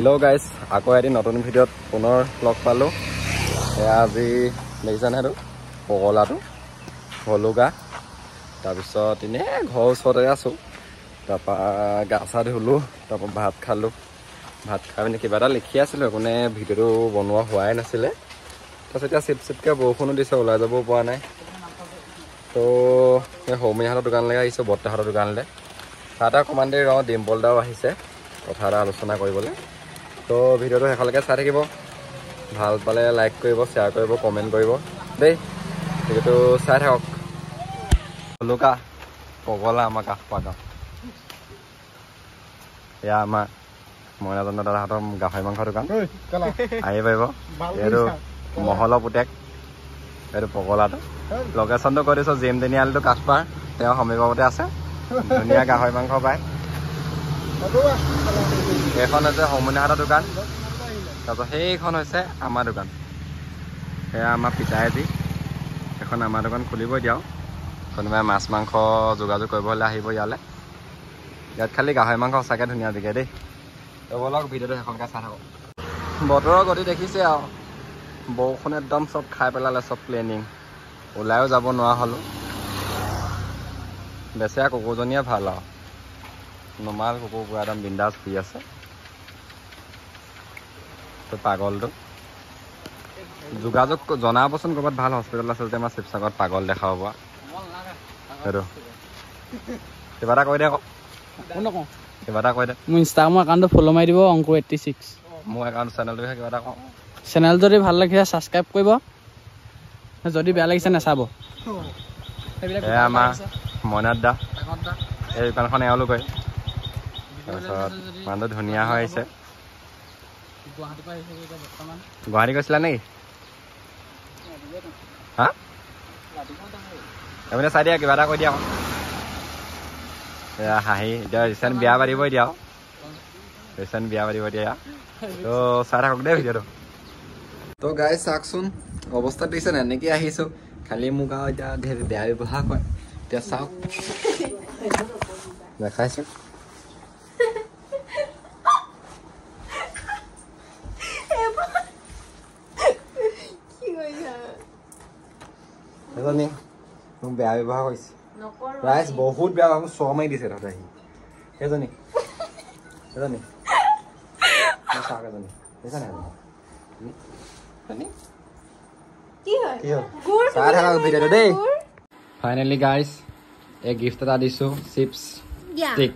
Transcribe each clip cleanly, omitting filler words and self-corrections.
Hello guys আকৌ এদিন নতুন ভিডিঅ'ত পুনৰ লগ পালোঁ। আজি দেখিছানে সেইটো পগলাটো ভলুকা। তাৰপিছত এনেই ঘৰৰ ওচৰতে আছোঁ। তাৰপৰা গা চা ধুলোঁ, তাৰপৰা ভাত খালোঁ। ভাত খাই পিনে কিবা এটা লিখি আছিলোঁ, কোনে ভিডিঅ'টো বনোৱা হোৱাই নাছিলে। তাৰপিছত এতিয়া চিপকৈ বৰষুণো দিছে, ওলাই যাবও পৰা নাই। তো এই সৌমিহঁতৰ দোকানলৈ আহিছোঁ, বৰ্তাহঁতৰ দোকানলৈ। তাত অকণমান দেৰি ৰওঁ, ডিম্পল দাও আহিছে কথা এটা আলোচনা কৰিবলৈ। তো ভিডিঅ'টো শেষলৈকে চাই থাকিব। ভাল পালে লাইক কৰিব, শ্বেয়াৰ কৰিব, কমেণ্ট কৰিব দেই। ভিডিঅ'টো চাই থাকক। ভলুকা পগলা আমাৰ কাষ পাগাওঁ। এয়া আমাৰ মইনাজনৰ দাদাহঁতৰ গাহৰি মাংসৰ দোকান, আহি পাৰিব। এইটো মহলৰ পুতেক, এইটো পগলাটো। লোকেশ্যনটো কৈ দিছোঁ, জিম তিনিআলিটো কাঠপাৰ, তেওঁ সমীপতে আছে। ধুনীয়া গাহৰি মাংস পায়। এইখন হৈছে সৌমুনিহঁতৰ দোকান, তাৰপিছত সেইখন হৈছে আমাৰ দোকান। সেয়া আমাৰ পিতাইজি, এখন আমাৰ দোকান খুলিব এতিয়াও। কোনোবাই মাছ মাংস যোগাযোগ কৰিব হ'লে আহিব ইয়ালৈ। ইয়াত খালি গাহৰি মাংস সঁচাকৈ ধুনীয়া বিকে দেই। তো ব'লক ভিডিঅ'টো সেইখনকৈ চাই থাকক। বতৰৰ গতি দেখিছে আৰু, বৰষুণ একদম চব খাই পেলালে, চব প্লেনিং। ওলাইও যাব নোৱাৰা হ'লোঁ। বেচেৰা কুকুৰজনীয়ে ভাল আৰু, নমাল কুকুৰ পুৰা একদম বিন্দাছ শুই আছে। তো পাগলটো যোগাযোগ জনাবচোন, ক'ৰবাত ভাল হস্পিটেল আছে যদি আমাৰ শিৱসাগৰত পাগল দেখাব পৰা। সেইটো কিবা এটা কৈ দে আকৌ, কিবা এটা কৈ দে। মোৰ ইনষ্টাগ্ৰামৰ একাউণ্টটো ফ'ল' মাৰি দিব, অংকুৰ86। মোৰ একাউণ্ট চেনেলটোহে কিবা এটা কওঁ। চেনেল যদি ভাল লাগিছে ছাবস্ক্ৰাইব কৰিব, যদি বেয়া লাগিছে নাচাব। এয়া আমাৰ মইনাত দা, এই দোকানখন এওঁলোকে। তাৰপিছত মানুহটো ধুনীয়া হৈ আহিছে। গুৱাহাটী গৈছিলা নেকি? হা এইপিনে চাই দিয়া, কিবা এটা কৈ দিয়া আকৌ। এয়া হাঁহি, এতিয়া ৰিচেণ্ট বিয়া পাতিব এতিয়া, ৰিচেণ্ট বিয়া পাতিব এতিয়া। তো চাই থাকক দেই ভিডিঅ'টো। তো গাইজ চাওকচোন, অৱস্থা দিছে নে এনেকৈ আহিছোঁ। খালি মোক আৰু এতিয়া ধেৰ বেয়া ব্যৱহাৰ কৰে। এতিয়া চাওক, দেখাইছোঁ। এজনী মোক বেয়া ব্যৱহাৰ কৰিছে, ৰাইজ বহুত বেয়া, মোক চৰ মাৰি দিছে তাতে আহি। এজনী এজনী চাওক, এজনী দেখিছা নাই? চাই থাকক ভিডিঅ'টো দেই। ফাইনেলি গাইজ এই গিফ্ট এটা দিছোঁ, চিপছ ষ্টিক।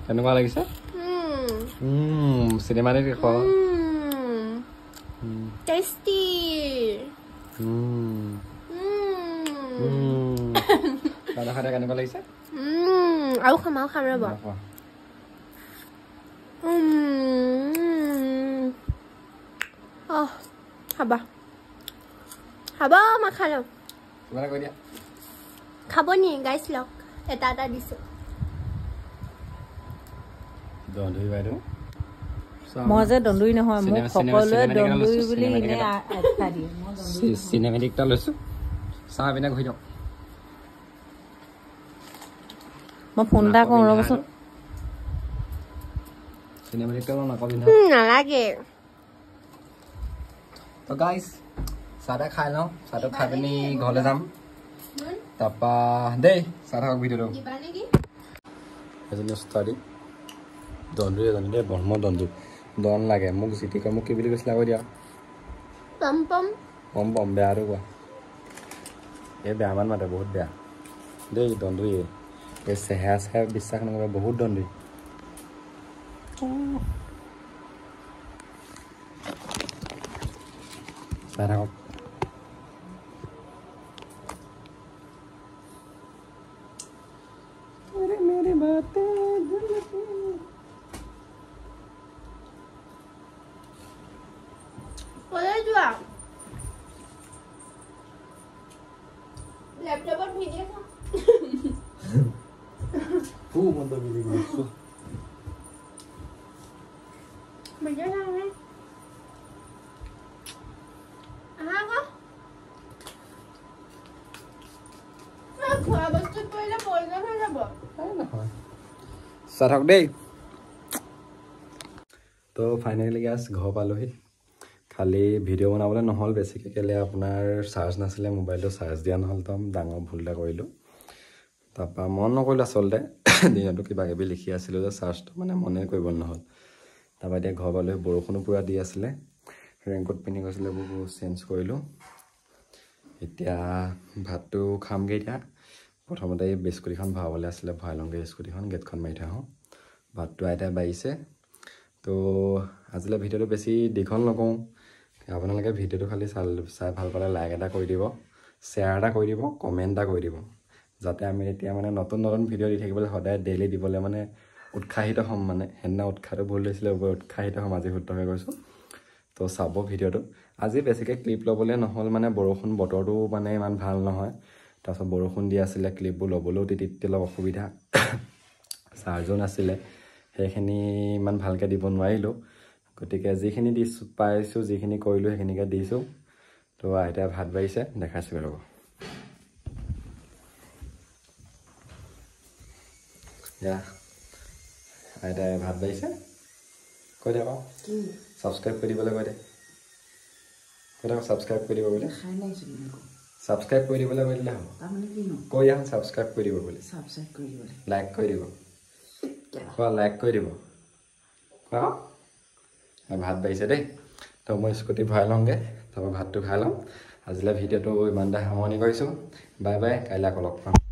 কেনেকুৱা লাগিছে? চিনেমাটিক দেখুৱাব। টেষ্টি। দাদা খাই কেনেকুৱা লাগিছে? আৰু খাম ৰ'ব। খাবা খাবা, মই খাই লওঁ। কিবা এটা কৈ দিয়া। খাব নি গাইছ, লওক এটা এটা দিছোঁ। দন্দুৰি বাইদেউ, মই যে দন্দুৰি নহয়, মোক সকলোৱে দন্দুৰি বুলি এনে আখ্যা দিয়ে। চিনেমেটিক এটা লৈছোঁ, চাহ পিনে ঘূৰি দিয়ক। মই ফোন এটা কৰোঁ ৰ'বচোন। চিনেমেটিক এটা নকওঁ নালাগে। তো গাইজ চাহ তাহ খাই লওঁ, চাহটো খাই পিনি ঘৰলৈ যাম। তাৰপৰা দেই চাহ থাকক ভিডিঅ'টো। এজনী উস্তাদি দন্দুৰি, এজনী দেই ব্ৰহ্ম দন্দুৰি। দন লাগে মোক, জিতি কয় মোক কি বুলি কৈছিলে আকৌ দিয়া? পম পম পম পম। বেয়াটো কোৱা, এই বেয়া মান মাতে, বহুত বেয়া দেই দন্দুৰি। এই চেহেৰা চেহেৰা বিশ্বাস নকৰে, বহুত দন্দুৰি। চাই থাকক। যোৱা লেপটপত ভিডিঅ' চাম। ভিডিঅ' চাম নে? খোৱা বস্তুত পৰিলে প্ৰয়োজন হৈ যাব। নহয় চাই থাকক দেই। তো ফাইনেলি গাইছ ঘৰ পালোহি খালি ভিডিঅ' বনাবলৈ নহ'ল বেছিকৈ কেলৈ আপোনাৰ চাৰ্জ নাছিলে মোবাইলটো চাৰ্জ দিয়া নহ'ল তো ডাঙৰ ভুল এটা কৰিলোঁ তাৰপৰা মন নকৰিলোঁ আচলতে দিনতো কিবা কিবি লিখি আছিলোঁ যে চাৰ্জটো মানে মনে কৰিব নহ'ল তাৰপৰা এতিয়া ঘৰ পালোহি বৰষুণো পূৰা দি আছিলে ৰেইনকোট পিন্ধি গৈছিলে এইবোৰ চেঞ্জ কৰিলোঁ এতিয়া ভাতটো খামগৈ এতিয়া প্ৰথমতে এই স্কুটিখন ভৰাবলৈ আছিলে ভৰাই লওঁগৈ স্কুটিখন গেটখন মাৰি থৈ আহোঁ ভাতটো আইতাই বাঢ়িছে তো আজিলৈ ভিডিঅ'টো বেছি দীঘল নকওঁ আপোনালোকে ভিডিঅ'টো খালি চাই ভাল পালে লাইক এটা কৰি দিব শ্বেয়াৰ এটা কৰি দিব কমেণ্ট এটা কৰি দিব যাতে আমি এতিয়া মানে নতুন নতুন ভিডিঅ' দি থাকিবলৈ সদায় ডেইলি দিবলৈ মানে উৎসাহিত হ'ম মানে সেইদিনা উৎসাহটো ভুল লৈছিলে উৎসাহিত হ'ম আজি শুদ্ধ হৈ গৈছোঁ তো চাব ভিডিঅ'টো আজি বেছিকৈ ক্লিপ ল'বলৈ নহ'ল মানে বৰষুণ বতৰটো মানে ইমান ভাল নহয় তাৰপিছত বৰষুণ দি আছিলে ক্লিপবোৰ ল'বলৈও তেতিয়া অলপ অসুবিধা চাৰ্জো নাছিলে সেইখিনি ইমান ভালকৈ দিব নোৱাৰিলোঁ গতিকে যিখিনি দিছোঁ পাইছোঁ যিখিনি কৰিলোঁ সেইখিনিকে দিছোঁ তো আইতাই ভাত বাঢ়িছে দেখাইছোঁ ৰ'ব এয়া আইতাই ভাত বাঢ়িছে কৈ দে আকৌ ছাবস্ক্ৰাইব কৰি দিবলৈ কৈ দে কৈ দে ছাবস্ক্ৰাইব কৰি দিব বোলে ছাবস্ক্ৰাইব কৰি দিবলৈ কৈ দিলে হ'ব কৈ আহোঁ ছাবস্ক্ৰাইব কৰি দিব বুলি লাইক কৰি দিব কোৱা লাইক কৰি দিব কোৱা ভাত বাঢ়িছে দেই তো মই স্কুটি ভৰাই লওঁগৈ তাৰপৰা ভাতটো খাই ল'ম আজিলৈ ভিডিঅ'টো ইমানতে সামৰণি কৰিছোঁ বাই বাই কাইলৈ আকৌ লগ পাম